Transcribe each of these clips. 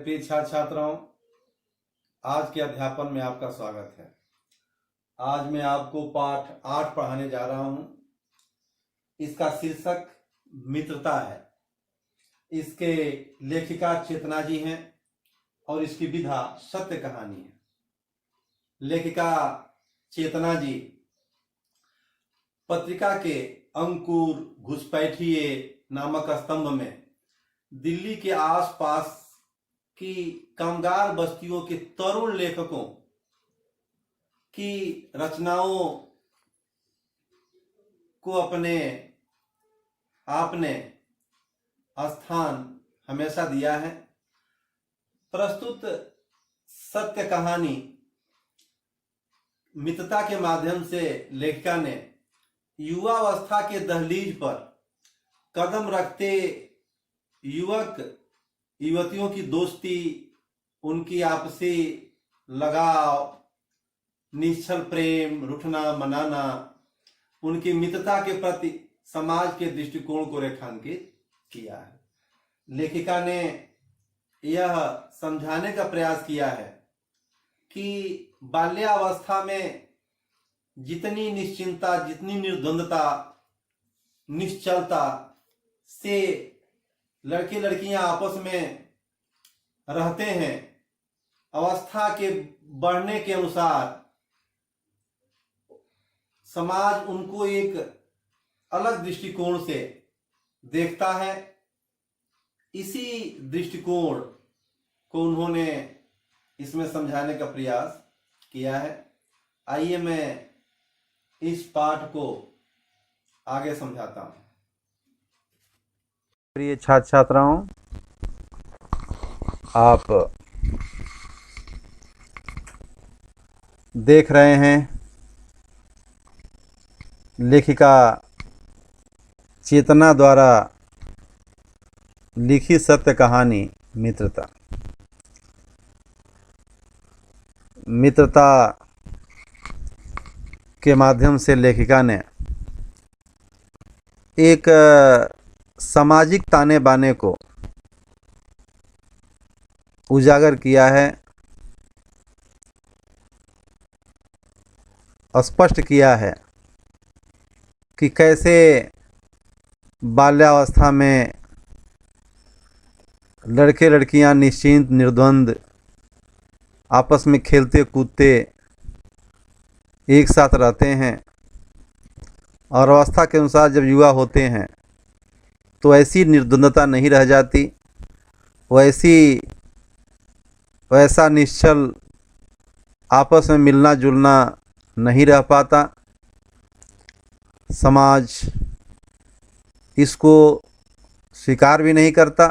प्रिय छात्र छात्राओं, आज के अध्यापन में आपका स्वागत है। आज मैं आपको पाठ 8 पढ़ाने जा रहा हूं। इसका शीर्षक मित्रता है। इसके लेखिका चेतना जी हैं और इसकी विधा सत्य कहानी है। लेखिका चेतना जी पत्रिका के अंकुर घुसपैठिए नामक स्तंभ में दिल्ली के आसपास की कामगार बस्तियों के तरुण लेखकों की रचनाओं को अपने आपने स्थान हमेशा दिया है। प्रस्तुत सत्य कहानी मित्रता के माध्यम से लेखिका ने युवावस्था के दहलीज पर कदम रखते युवक युवतियों की दोस्ती, उनकी आपसी लगाव, निश्चल प्रेम, रूठना मनाना, उनकी मित्रता के प्रति समाज के दृष्टिकोण को रेखांकित किया है। लेखिका ने यह समझाने का प्रयास किया है कि बाल्यावस्था में जितनी निश्चिंतता, जितनी निर्द्वंदता, निश्चलता से लड़के लड़कियां आपस में रहते हैं, अवस्था के बढ़ने के अनुसार समाज उनको एक अलग दृष्टिकोण से देखता है। इसी दृष्टिकोण को उन्होंने इसमें समझाने का प्रयास किया है। आइए मैं इस पाठ को आगे समझाता हूं। प्रिय छात्र छात्राओं, आप देख रहे हैं लेखिका चेतना द्वारा लिखी सत्य कहानी मित्रता। मित्रता के माध्यम से लेखिका ने एक सामाजिक ताने बाने को उजागर किया है, स्पष्ट किया है कि कैसे बाल्यावस्था में लड़के लड़कियां निश्चिंत निर्द्वंद आपस में खेलते कूदते एक साथ रहते हैं और अवस्था के अनुसार जब युवा होते हैं तो ऐसी निर्द्वंदता नहीं रह जाती, वैसा निश्चल आपस में मिलना जुलना नहीं रह पाता। समाज इसको स्वीकार भी नहीं करता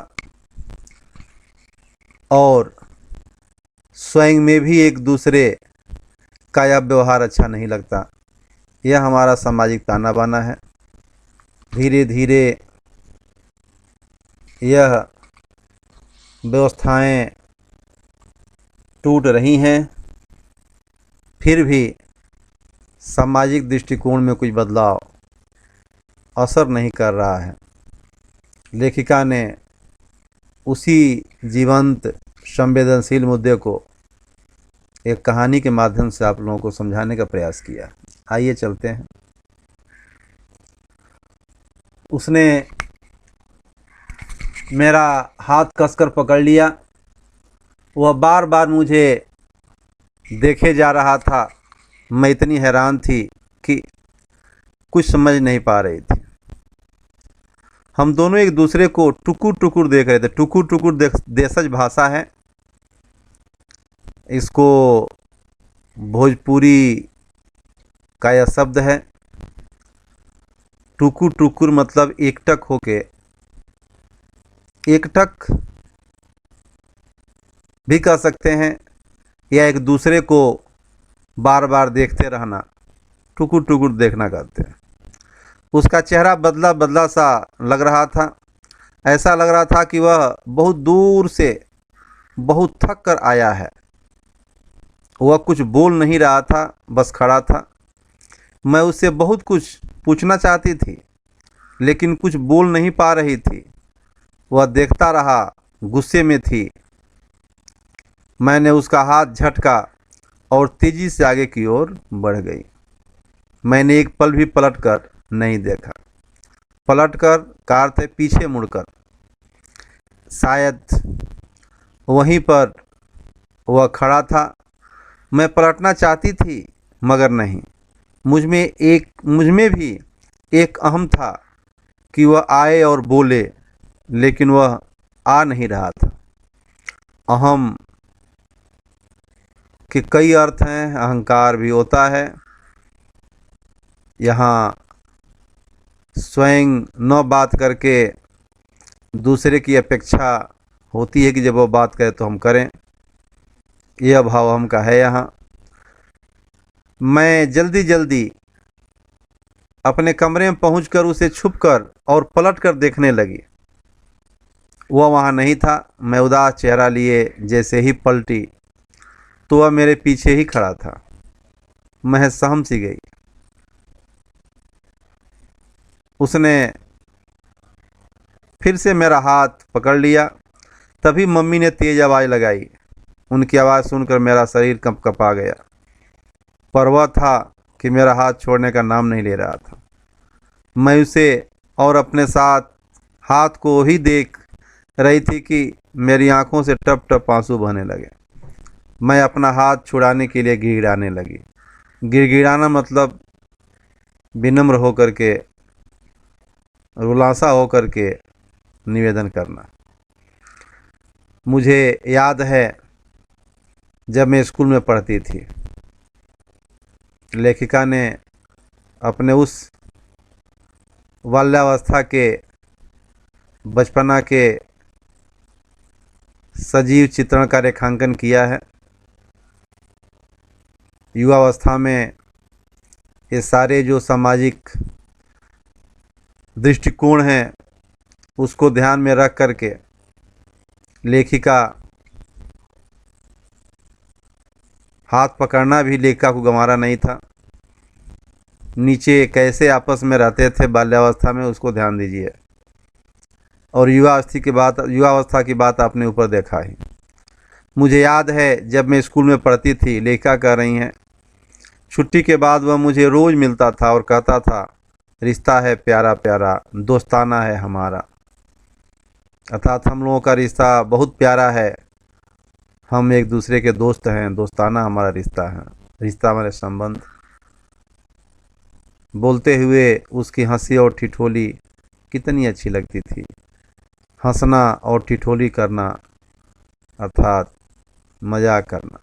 और स्वयं में भी एक दूसरे का यह व्यवहार अच्छा नहीं लगता। यह हमारा सामाजिक ताना बाना है। धीरे धीरे यह व्यवस्थाएं टूट रही हैं, फिर भी सामाजिक दृष्टिकोण में कुछ बदलाव असर नहीं कर रहा है। लेखिका ने उसी जीवंत संवेदनशील मुद्दे को एक कहानी के माध्यम से आप लोगों को समझाने का प्रयास किया। आइए चलते हैं। उसने मेरा हाथ कसकर पकड़ लिया। वह बार बार मुझे देखे जा रहा था। मैं इतनी हैरान थी कि कुछ समझ नहीं पा रही थी। हम दोनों एक दूसरे को टुकुर टुकुर देख रहे थे। टुकुर टुकुर देशज भाषा है। इसको भोजपुरी का यह शब्द है। टुकुर टुकुर मतलब एकटक होके, एकटक भी कह सकते हैं या एक दूसरे को बार बार देखते रहना, टुकुर टुकुर देखना कहते हैं। उसका चेहरा बदला बदला सा लग रहा था। ऐसा लग रहा था कि वह बहुत दूर से बहुत थक कर आया है। वह कुछ बोल नहीं रहा था, बस खड़ा था। मैं उससे बहुत कुछ पूछना चाहती थी लेकिन कुछ बोल नहीं पा रही थी। वह देखता रहा, गुस्से में थी। मैंने उसका हाथ झटका और तेजी से आगे की ओर बढ़ गई। मैंने एक पल भी पलटकर नहीं देखा। पलटकर का अर्थ है पीछे मुड़कर। शायद वहीं पर वह खड़ा था। मैं पलटना चाहती थी मगर नहीं। मुझ में भी एक अहम था कि वह आए और बोले, लेकिन वह आ नहीं रहा था। अहम के कई अर्थ हैं, अहंकार भी होता है। यहाँ स्वयं न बात करके दूसरे की अपेक्षा होती है कि जब वो बात करे तो हम करें, यह भाव हम का है यहाँ। मैं जल्दी जल्दी अपने कमरे में पहुंचकर उसे छुपकर और पलटकर देखने लगी। वह वहाँ नहीं था। मैं उदास चेहरा लिए जैसे ही पलटी तो वह मेरे पीछे ही खड़ा था। मैं सहम सी गई। उसने फिर से मेरा हाथ पकड़ लिया। तभी मम्मी ने तेज आवाज़ लगाई। उनकी आवाज़ सुनकर मेरा शरीर कंपकपा गया। पर वह था कि मेरा हाथ छोड़ने का नाम नहीं ले रहा था। मैं उसे और अपने साथ हाथ को ही देख रही थी कि मेरी आंखों से टप टप आंसू बहने लगे। मैं अपना हाथ छुड़ाने के लिए गिड़गिड़ाने लगी। गिड़गिड़ाना मतलब विनम्र होकर के, रुलासा होकर के निवेदन करना। मुझे याद है जब मैं स्कूल में पढ़ती थी, लेखिका ने अपने उस बाल्यावस्था के, बचपना के सजीव चित्रण का रेखांकन किया है। युवावस्था में ये सारे जो सामाजिक दृष्टिकोण हैं उसको ध्यान में रख करके लेखिका हाथ पकड़ना भी लेखिका को गंवारा नहीं था। नीचे कैसे आपस में रहते थे बाल्यावस्था में, उसको ध्यान दीजिए। और युवावस्था की बात आपने ऊपर देखा ही। मुझे याद है जब मैं स्कूल में पढ़ती थी, लेखिका कह रही हैं, छुट्टी के बाद वह मुझे रोज़ मिलता था और कहता था, रिश्ता है प्यारा प्यारा, दोस्ताना है हमारा। अर्थात हम लोगों का रिश्ता बहुत प्यारा है। हम एक दूसरे के दोस्त हैं, दोस्ताना हमारा रिश्ता है, रिश्ता हमारे संबंध। बोलते हुए उसकी हंसी और ठिठोली कितनी अच्छी लगती थी। हंसना और ठिठोली करना अर्थात मजाक करना।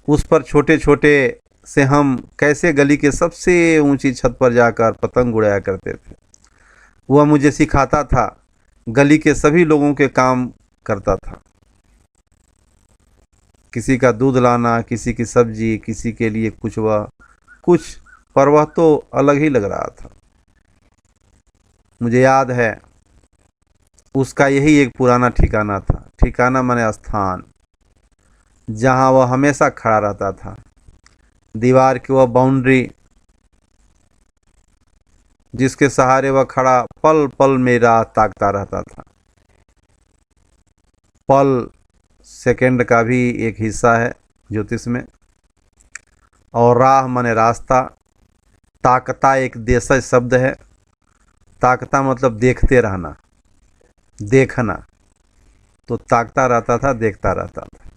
उस पर छोटे छोटे से हम कैसे गली के सबसे ऊंची छत पर जाकर पतंग उड़ाया करते थे। वह मुझे सिखाता था, गली के सभी लोगों के काम करता था। किसी का दूध लाना, किसी की सब्जी, किसी के लिए कुछ, पर वह तो अलग ही लग रहा था। मुझे याद है उसका यही एक पुराना ठिकाना था। ठिकाना माने स्थान, जहाँ वह हमेशा खड़ा रहता था। दीवार की वह बाउंड्री जिसके सहारे वह खड़ा पल पल में राह ताकता रहता था। पल सेकंड का भी एक हिस्सा है ज्योतिष में। और राह माने रास्ता। ताकता एक देशज शब्द है। ताकता मतलब देखते रहना, देखना। तो ताकता रहता था, देखता रहता था।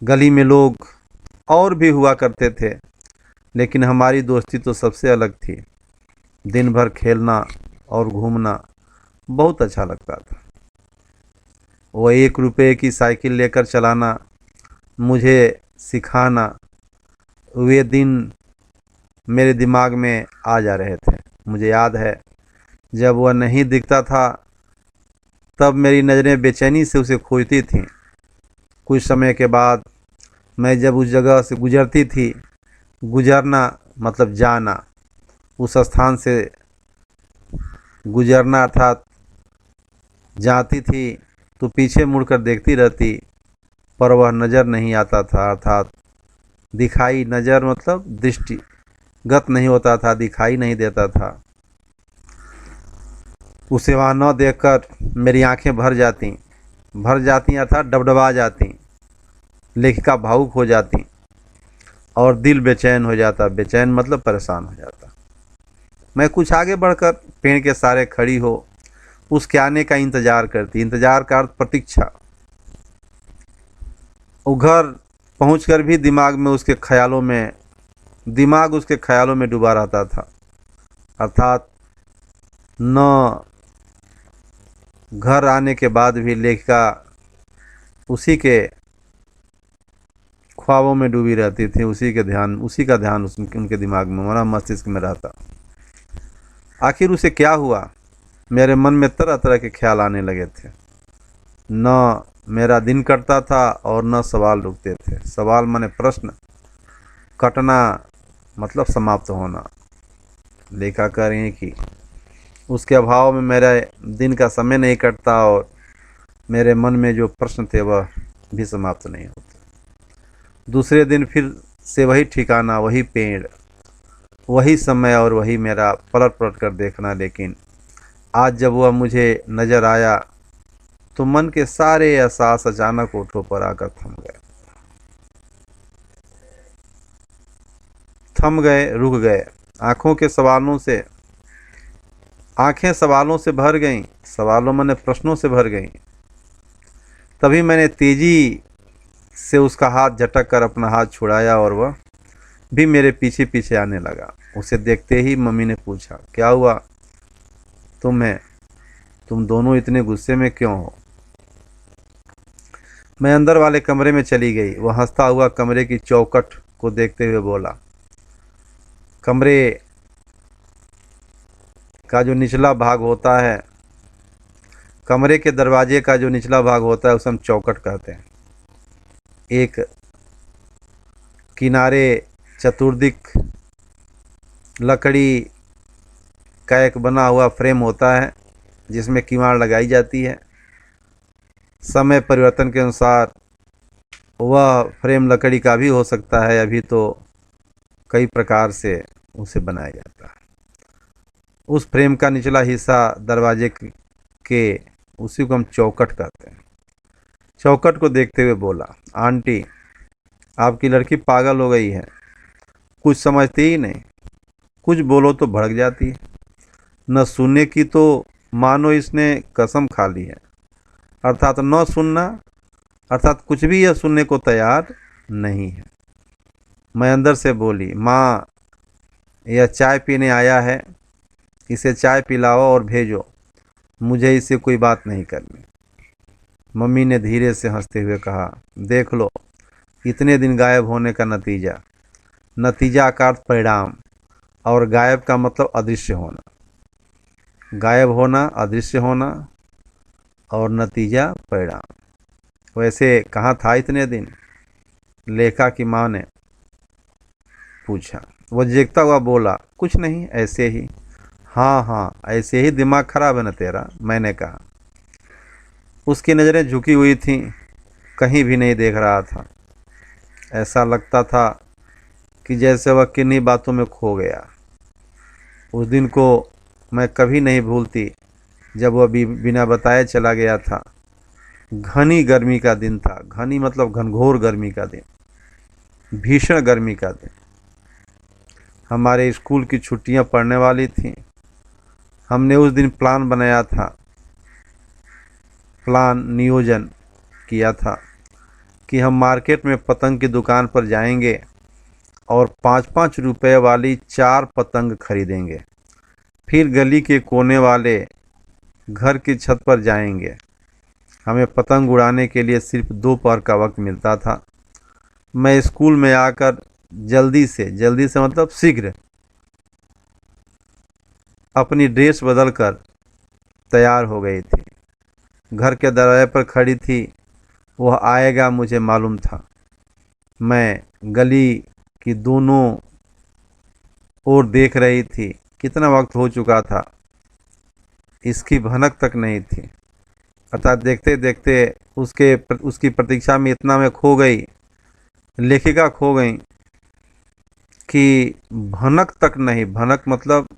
गली में लोग और भी हुआ करते थे, लेकिन हमारी दोस्ती तो सबसे अलग थी। दिन भर खेलना और घूमना बहुत अच्छा लगता था। वह 1 रुपये की साइकिल लेकर चलाना, मुझे सिखाना, वे दिन मेरे दिमाग में आ जा रहे थे। मुझे याद है जब वह नहीं दिखता था तब मेरी नज़रें बेचैनी से उसे खोजती थीं। कुछ समय के बाद मैं जब उस जगह से गुजरती थी, गुजरना मतलब जाना, उस स्थान से गुजरना अर्थात जाती थी तो पीछे मुड़कर देखती रहती, पर वह नज़र नहीं आता था। अर्थात दिखाई, नज़र मतलब दृष्टिगत नहीं होता था, दिखाई नहीं देता था। उसे वहाँ न देखकर मेरी आंखें भर जाती। भर जाती अर्थात डबडबा जाती, लेखिका भावुक हो जाती और दिल बेचैन हो जाता। बेचैन मतलब परेशान हो जाता। मैं कुछ आगे बढ़कर पेड़ के सहारे खड़ी हो उसके आने का इंतजार करती। इंतजार का अर्थ प्रतीक्षा। वो घर पहुंचकर भी दिमाग उसके ख्यालों में डूबा रहता था। अर्थात न घर आने के बाद भी लेखिका उसी के ख्वाबों में डूबी रहती थी, उसी का ध्यान उनके दिमाग में, हमारा मस्तिष्क में रहता। आखिर उसे क्या हुआ? मेरे मन में तरह तरह के ख्याल आने लगे थे। न मेरा दिन कटता था और न सवाल रुकते थे। सवाल माने प्रश्न, कटना मतलब समाप्त होना। लेखा कर रही कि उसके अभाव में मेरा दिन का समय नहीं कटता और मेरे मन में जो प्रश्न थे वह भी समाप्त नहीं होते। दूसरे दिन फिर से वही ठिकाना, वही पेड़, वही समय और वही मेरा पलट पलट कर देखना। लेकिन आज जब वह मुझे नज़र आया तो मन के सारे एहसास अचानक ओठों पर आकर थम गए, रुक गए। आंखें सवालों से भर गईं। सवालों माने प्रश्नों से भर गईं। तभी मैंने तेजी से उसका हाथ झटक कर अपना हाथ छुड़ाया और वह भी मेरे पीछे पीछे आने लगा। उसे देखते ही मम्मी ने पूछा, क्या हुआ तुम्हें? तुम दोनों इतने गुस्से में क्यों हो? मैं अंदर वाले कमरे में चली गई। वह हंसता हुआ कमरे की चौखट को देखते हुए बोला। कमरे का जो निचला भाग होता है, कमरे के दरवाजे का जो निचला भाग होता है उसे हम चौखट कहते हैं। एक किनारे चतुर्दिक लकड़ी का एक बना हुआ फ्रेम होता है जिसमें किवाड़ लगाई जाती है। समय परिवर्तन के अनुसार वह फ्रेम लकड़ी का भी हो सकता है, अभी तो कई प्रकार से उसे बनाया जाता है। उस फ्रेम का निचला हिस्सा दरवाजे के, उसी को हम चौखट कहते हैं। चौखट को देखते हुए बोला, आंटी आपकी लड़की पागल हो गई है, कुछ समझती ही नहीं। कुछ बोलो तो भड़क जाती है। न सुनने की तो मानो इसने कसम खा ली है। अर्थात न सुनना, अर्थात कुछ भी यह सुनने को तैयार नहीं है। मैं अंदर से बोली, माँ यह चाय पीने आया है, इसे चाय पिलाओ और भेजो, मुझे इससे कोई बात नहीं करनी। मम्मी ने धीरे से हंसते हुए कहा, देख लो इतने दिन गायब होने का नतीजा। नतीजा का अर्थ परिणाम, और गायब का मतलब अदृश्य होना। गायब होना, अदृश्य होना और नतीजा परिणाम। वैसे कहाँ था इतने दिन? लेखा की माँ ने पूछा। वह जेकता हुआ बोला, कुछ नहीं, ऐसे ही। हाँ हाँ ऐसे ही, दिमाग खराब है ना तेरा, मैंने कहा। उसकी नज़रें झुकी हुई थीं, कहीं भी नहीं देख रहा था। ऐसा लगता था कि जैसे वह किन्हीं बातों में खो गया। उस दिन को मैं कभी नहीं भूलती जब वह बिना बताए चला गया था। घनी गर्मी का दिन था। घनी मतलब घनघोर गर्मी का दिन, भीषण गर्मी का दिन। हमारे स्कूल की छुट्टियां पड़ने वाली थीं। हमने उस दिन प्लान बनाया था, नियोजन किया था कि हम मार्केट में पतंग की दुकान पर जाएंगे और 5-5 रुपए वाली 4 पतंग खरीदेंगे। फिर गली के कोने वाले घर की छत पर जाएंगे। हमें पतंग उड़ाने के लिए सिर्फ दोपहर का वक्त मिलता था। मैं स्कूल में आकर जल्दी से मतलब शीघ्र अपनी ड्रेस बदलकर तैयार हो गई थी। घर के दरवाजे पर खड़ी थी। वह आएगा मुझे मालूम था। मैं गली की दोनों ओर देख रही थी। कितना वक्त हो चुका था इसकी भनक तक नहीं थी। अर्थात देखते देखते उसकी प्रतीक्षा में इतना मैं खो गई, लेखिका खो गई कि भनक तक नहीं, भनक मतलब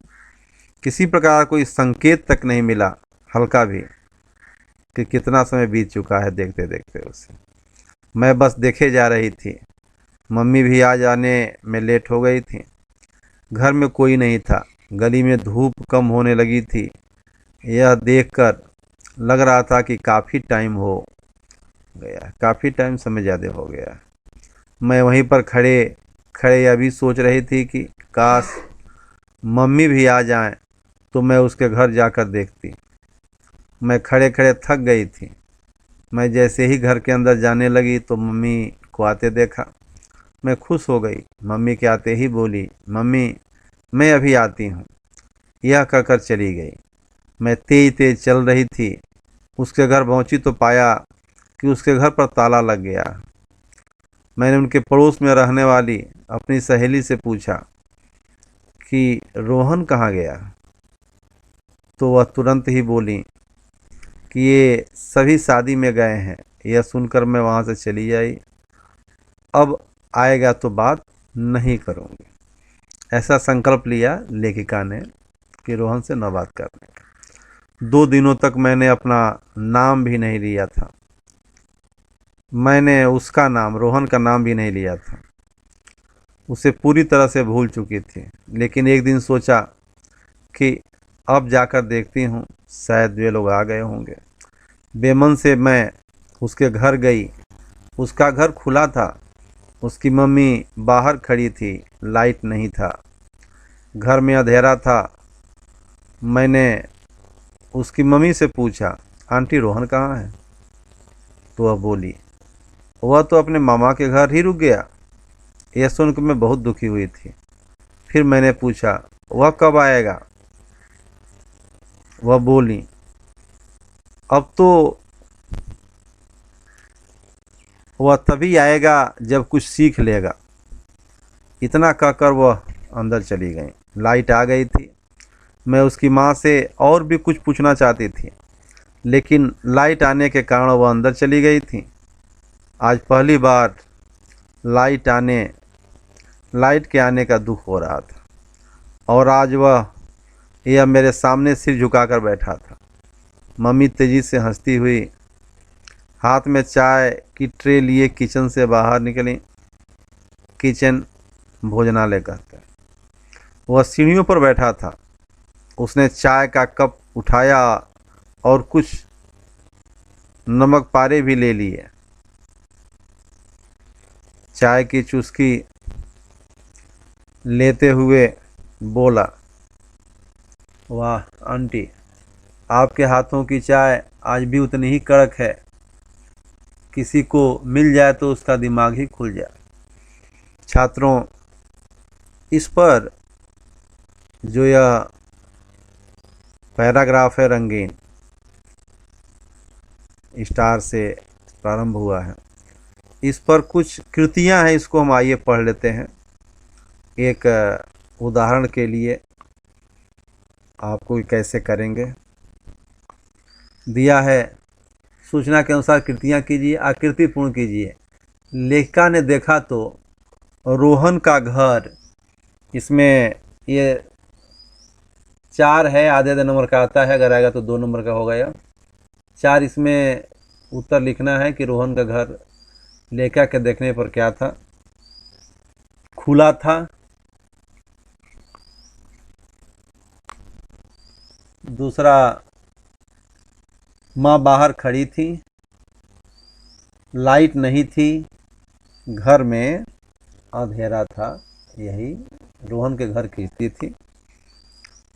किसी प्रकार कोई संकेत तक नहीं मिला, हल्का भी। कि कितना समय बीत चुका है देखते देखते उसे। मैं बस देखे जा रही थी। मम्मी भी आ जाने में लेट हो गई थी। घर में कोई नहीं था। गली में धूप कम होने लगी थी। यह देखकर लग रहा था कि काफ़ी टाइम हो गया, काफ़ी टाइम समय ज़्यादा हो गया। मैं वहीं पर खड़े खड़े अभी सोच रही थी कि काश मम्मी भी आ जाएं तो मैं उसके घर जाकर देखती। मैं खड़े खड़े थक गई थी। मैं जैसे ही घर के अंदर जाने लगी तो मम्मी को आते देखा। मैं खुश हो गई। मम्मी के आते ही बोली, मम्मी मैं अभी आती हूँ। यह कहकर चली गई। मैं तेज तेज चल रही थी। उसके घर पहुंची तो पाया कि उसके घर पर ताला लग गया। मैंने उनके पड़ोस में रहने वाली अपनी सहेली से पूछा कि रोहन कहाँ गया, तो वह तुरंत ही बोली कि ये सभी शादी में गए हैं। यह सुनकर मैं वहाँ से चली आई। अब आएगा तो बात नहीं करूँगी। ऐसा संकल्प लिया लेखिका ने कि रोहन से न बात करने का। 2 दिनों तक मैंने अपना नाम भी नहीं लिया था। मैंने उसका नाम, रोहन का नाम भी नहीं लिया था। उसे पूरी तरह से भूल चुकी थी। लेकिन एक दिन सोचा कि अब जाकर देखती हूँ, शायद वे लोग आ गए होंगे। बेमन से मैं उसके घर गई। उसका घर खुला था। उसकी मम्मी बाहर खड़ी थी। लाइट नहीं था। घर में अंधेरा था। मैंने उसकी मम्मी से पूछा, आंटी रोहन कहाँ है? तो वह बोली, वह तो अपने मामा के घर ही रुक गया। यह सुनकर मैं बहुत दुखी हुई थी। फिर मैंने पूछा, वह कब आएगा? वह बोली, अब तो वह तभी आएगा जब कुछ सीख लेगा। इतना कहकर वह अंदर चली गई। लाइट आ गई थी। मैं उसकी माँ से और भी कुछ पूछना चाहती थी, लेकिन लाइट आने के कारण वह अंदर चली गई थी। आज पहली बार लाइट के आने का दुख हो रहा था। और आज यह मेरे सामने सिर झुकाकर बैठा था। मम्मी तेजी से हंसती हुई हाथ में चाय की ट्रे लिए किचन से बाहर निकली। किचन भोजनालय कहते हैं। वह सीढ़ियों पर बैठा था। उसने चाय का कप उठाया और कुछ नमक पारे भी ले लिए। चाय की चुस्की लेते हुए बोला, वाह आंटी, आपके हाथों की चाय आज भी उतनी ही कड़क है। किसी को मिल जाए तो उसका दिमाग ही खुल जाए। छात्रों, इस पर जो यह पैराग्राफ है रंगीन स्टार से प्रारंभ हुआ है, इस पर कुछ कृतियां हैं। इसको हम आइए पढ़ लेते हैं। एक उदाहरण के लिए आपको कैसे करेंगे दिया है। सूचना के अनुसार कृतियां कीजिए, आकृति पूर्ण कीजिए। लेखिका ने देखा तो रोहन का घर, इसमें ये 4 है, आधे आधे नंबर का आता है, अगर आएगा तो 2 नंबर का हो गया। 4 इसमें उत्तर लिखना है कि रोहन का घर लेखिका के देखने पर क्या था। खुला था। दूसरा, माँ बाहर खड़ी थी। लाइट नहीं थी। घर में अंधेरा था। यही रोहन के घर की स्थिति थी।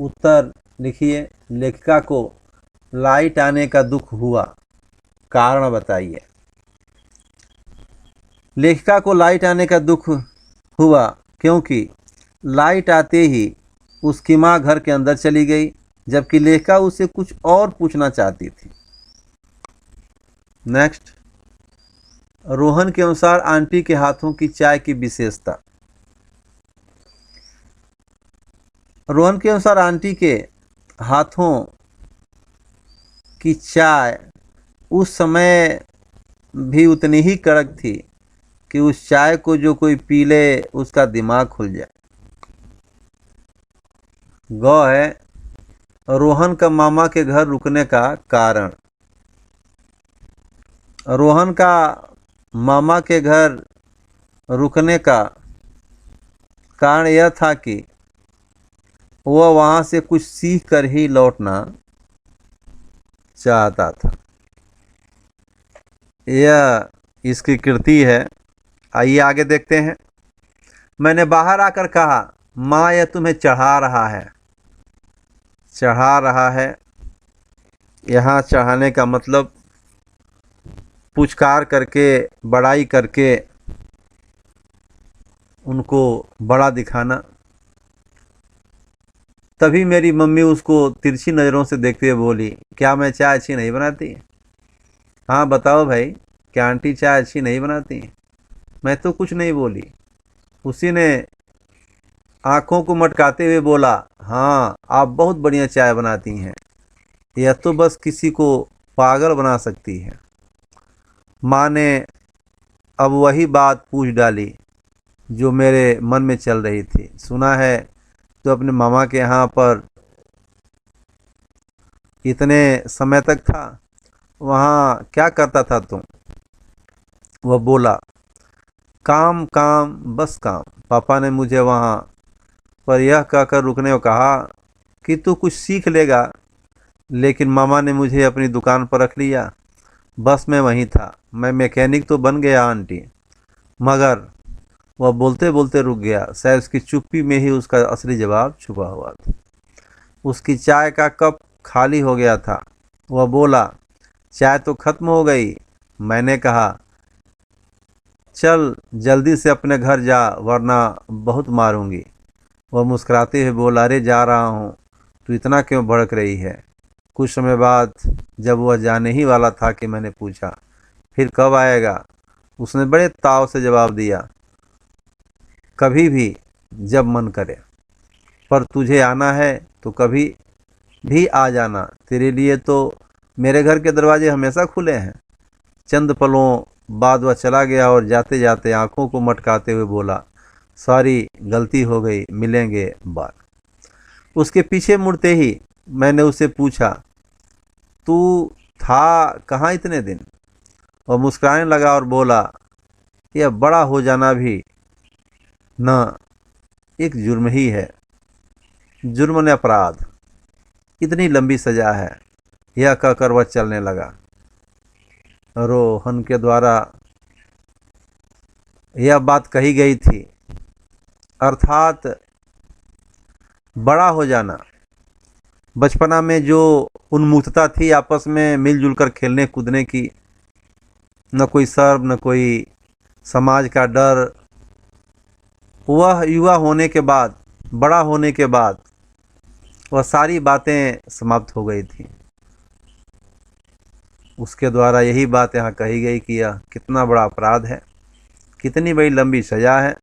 उत्तर लिखिए। लेखिका को लाइट आने का दुख हुआ, कारण बताइए। लेखिका को लाइट आने का दुख हुआ क्योंकि लाइट आते ही उसकी माँ घर के अंदर चली गई, जबकि लेखिका उससे कुछ और पूछना चाहती थी। नेक्स्ट, रोहन के अनुसार आंटी के हाथों की चाय की विशेषता। रोहन के अनुसार आंटी के हाथों की चाय उस समय भी उतनी ही कड़क थी कि उस चाय को जो कोई पी ले उसका दिमाग खुल जाए। ग है रोहन का मामा के घर रुकने का कारण। रोहन का मामा के घर रुकने का कारण यह था कि वह वहाँ से कुछ सीख कर ही लौटना चाहता था। यह इसकी कृति है। आइए आगे देखते हैं। मैंने बाहर आकर कहा, माँ यह तुम्हें चढ़ा रहा है। चढ़ा रहा है, यहाँ चढ़ाने का मतलब पुचकार करके, बड़ाई करके उनको बड़ा दिखाना। तभी मेरी मम्मी उसको तिरछी नज़रों से देखते हुए बोली, क्या मैं चाय अच्छी नहीं बनाती? हाँ बताओ भाई, क्या आंटी चाय अच्छी नहीं बनाती? मैं तो कुछ नहीं बोली। उसी ने आंखों को मटकाते हुए बोला, हाँ आप बहुत बढ़िया चाय बनाती हैं, यह तो बस किसी को पागल बना सकती है। माँ ने अब वही बात पूछ डाली जो मेरे मन में चल रही थी। सुना है तो अपने मामा के यहाँ पर इतने समय तक था, वहाँ क्या करता था तुम? वह बोला, काम काम बस काम। पापा ने मुझे वहाँ पर यह कहकर रुकने को कहा कि तू कुछ सीख लेगा, लेकिन मामा ने मुझे अपनी दुकान पर रख लिया। बस मैं वहीं था। मैं मैकेनिक तो बन गया आंटी। मगर वह बोलते बोलते रुक गया। शायद उसकी चुप्पी में ही उसका असली जवाब छुपा हुआ था। उसकी चाय का कप खाली हो गया था। वह बोला, चाय तो खत्म हो गई। मैंने कहा, चल जल्दी से अपने घर जा वरना बहुत मारूंगी। वह मुस्कुराते हुए बोला, अरे जा रहा हूँ, तू इतना क्यों भड़क रही है? कुछ समय बाद जब वह जाने ही वाला था कि मैंने पूछा, फिर कब आएगा? उसने बड़े ताव से जवाब दिया, कभी भी, जब मन करे। पर तुझे आना है तो कभी भी आ जाना। तेरे लिए तो मेरे घर के दरवाजे हमेशा खुले हैं। चंद पलों बाद वह चला गया और जाते जाते आंखों को मटकाते हुए बोला, सॉरी गलती हो गई, मिलेंगे बाद। उसके पीछे मुड़ते ही मैंने उससे पूछा, तू था कहाँ इतने दिन? वह मुस्कुराने लगा और बोला, यह बड़ा हो जाना भी न एक जुर्म ही है। जुर्म ने अपराध, इतनी लंबी सजा है। यह कहकर वह चलने लगा। रोहन के द्वारा यह बात कही गई थी, अर्थात बड़ा हो जाना। बचपना में जो उन्मुक्तता थी आपस में मिलजुल कर खेलने कूदने की, न कोई शर्म न कोई समाज का डर, वह युवा होने के बाद, बड़ा होने के बाद वह सारी बातें समाप्त हो गई थी। उसके द्वारा यही बात यहाँ कही गई कि यह कितना बड़ा अपराध है, कितनी बड़ी लंबी सजा है।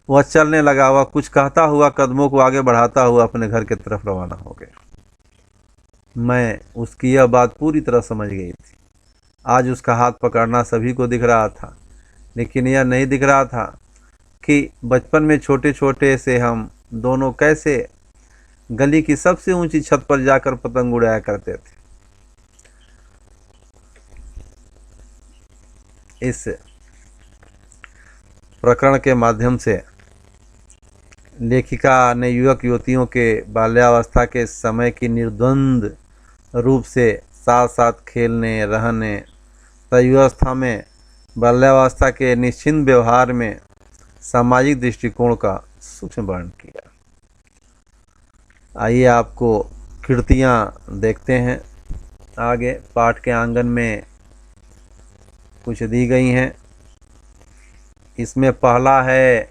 वह चलने लगा। वह कुछ कहता हुआ कदमों को आगे बढ़ाता हुआ अपने घर की तरफ रवाना हो गया। मैं उसकी यह बात पूरी तरह समझ गई थी। आज उसका हाथ पकड़ना सभी को दिख रहा था, लेकिन यह नहीं दिख रहा था कि बचपन में छोटे छोटे से हम दोनों कैसे गली की सबसे ऊंची छत पर जाकर पतंग उड़ाया करते थे। इस प्रकरण के माध्यम से लेखिका ने युवक युवतियों के बाल्यावस्था के समय की निर्द्वंद रूप से साथ साथ खेलने, रहने तथा युवावस्था में बाल्यावस्था के निश्चिंत व्यवहार में सामाजिक दृष्टिकोण का सूक्ष्म वर्णन किया। आइए आपको कृतियाँ देखते हैं। आगे पाठ के आंगन में कुछ दी गई हैं। इसमें पहला है,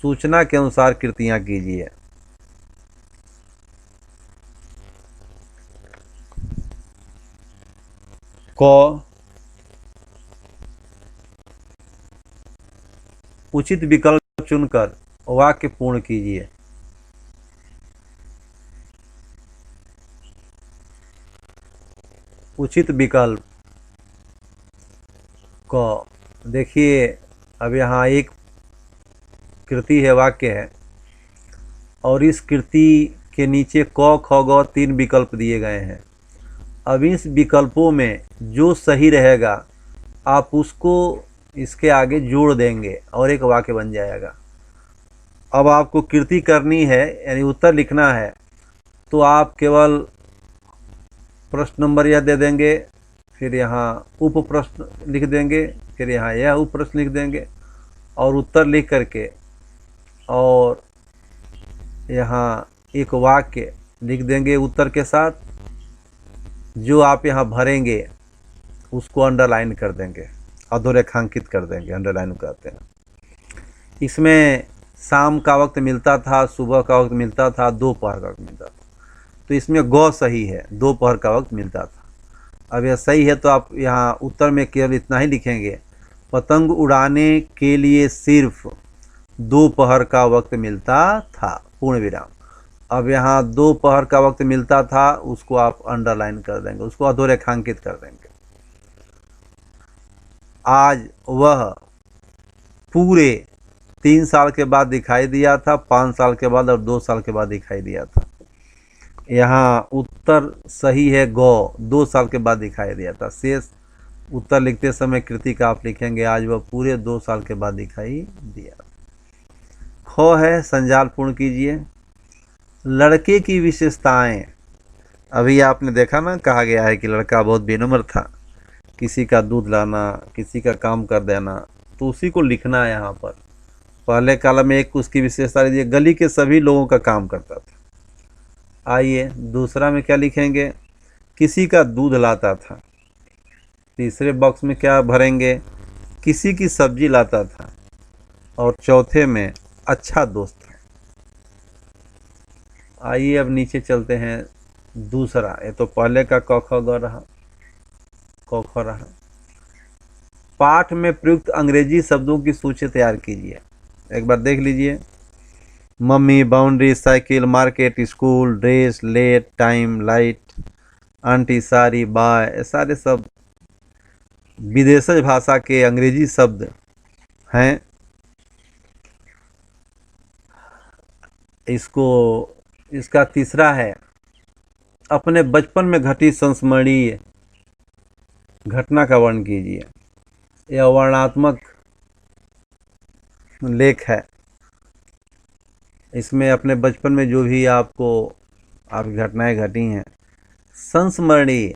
सूचना के अनुसार कृतियाँ कीजिए। क, उचित विकल्प चुनकर वाक्य पूर्ण कीजिए। उचित विकल्प क, देखिए अब यहाँ एक कृति है, वाक्य है, और इस कृति के नीचे क ख ग 3 विकल्प दिए गए हैं। अब इस विकल्पों में जो सही रहेगा आप उसको इसके आगे जोड़ देंगे और एक वाक्य बन जाएगा। अब आपको कृति करनी है यानी उत्तर लिखना है तो आप केवल प्रश्न नंबर यह दे देंगे, फिर यहाँ उप प्रश्न लिख देंगे, फिर यहाँ यह उप प्रश्न लिख देंगे और उत्तर लिख करके और यहाँ एक वाक्य लिख देंगे उत्तर के साथ। जो आप यहाँ भरेंगे उसको अंडरलाइन कर देंगे, अधोरेखांकित कर देंगे, अंडरलाइन कहते हैं। इसमें शाम का वक्त मिलता था, सुबह का वक्त मिलता था, दोपहर का वक्त मिलता था, तो इसमें गौ सही है, दोपहर का वक्त मिलता था। अब यह सही है तो आप यहाँ उत्तर में केवल इतना ही लिखेंगे, पतंग उड़ाने के लिए सिर्फ दोपहर का वक्त मिलता था, पूर्ण विराम। अब यहाँ दोपहर का वक्त मिलता था उसको आप अंडरलाइन कर देंगे, उसको अधोरेखांकित कर देंगे। आज वह पूरे 3 साल के बाद दिखाई दिया था, 5 साल के बाद और 2 साल के बाद दिखाई दिया था। यहाँ उत्तर सही है गौ, 2 साल के बाद दिखाई दिया था। शेष उत्तर लिखते समय कृति का आप लिखेंगे आज वह पूरे 2 साल के बाद दिखाई दिया। ख है संजाल पूर्ण कीजिए। लड़के की विशेषताएं, अभी आपने देखा ना, कहा गया है कि लड़का बहुत बेनम्र था, किसी का दूध लाना, किसी का काम कर देना, तो उसी को लिखना है यहाँ पर। पहले काल में एक उसकी विशेषता लीजिए, गली के सभी लोगों का काम करता था। आइए दूसरा में क्या लिखेंगे, किसी का दूध लाता था। तीसरे बॉक्स में क्या भरेंगे, किसी की सब्जी लाता था। और चौथे में अच्छा दोस्त था। आइए अब नीचे चलते हैं। दूसरा, ये तो पहले का क ख ग रहा, क ख रहा। पाठ में प्रयुक्त अंग्रेजी शब्दों की सूची तैयार कीजिए। एक बार देख लीजिए, mummy, boundary, cycle, market, school, dress, late, time, light, aunty, sari, bye, सारे सब विदेशी भाषा के अंग्रेजी शब्द हैं। इसका तीसरा है, अपने बचपन में घटी संस्मरणीय घटना का वर्णन कीजिए। यह वर्णनात्मक लेख है। इसमें अपने बचपन में जो भी आपकी घटनाएं घटी हैं, संस्मरणीय,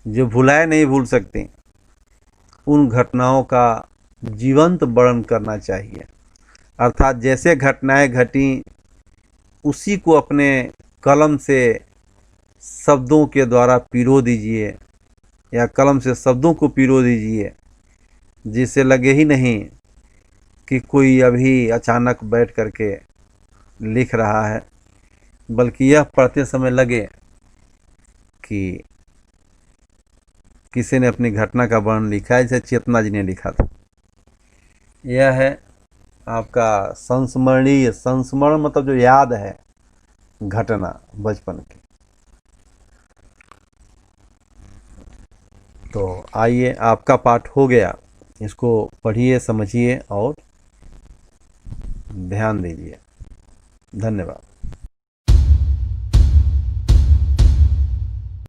जो भुलाए नहीं भूल सकती, उन घटनाओं का जीवंत वर्णन करना चाहिए। अर्थात जैसे घटनाएं घटी उसी को अपने कलम से शब्दों के द्वारा पिरो दीजिए या कलम से शब्दों को पिरो दीजिए, जिससे लगे ही नहीं कि कोई अभी अचानक बैठ करके लिख रहा है, बल्कि यह पढ़ते समय लगे कि किसी ने अपनी घटना का वर्णन लिखा है, जैसे चेतना जी ने लिखा था। यह है आपका संस्मरणीय। संस्मरण मतलब जो याद है घटना बचपन की। तो आइए, आपका पाठ हो गया, इसको पढ़िए, समझिए और ध्यान दीजिए। धन्यवाद।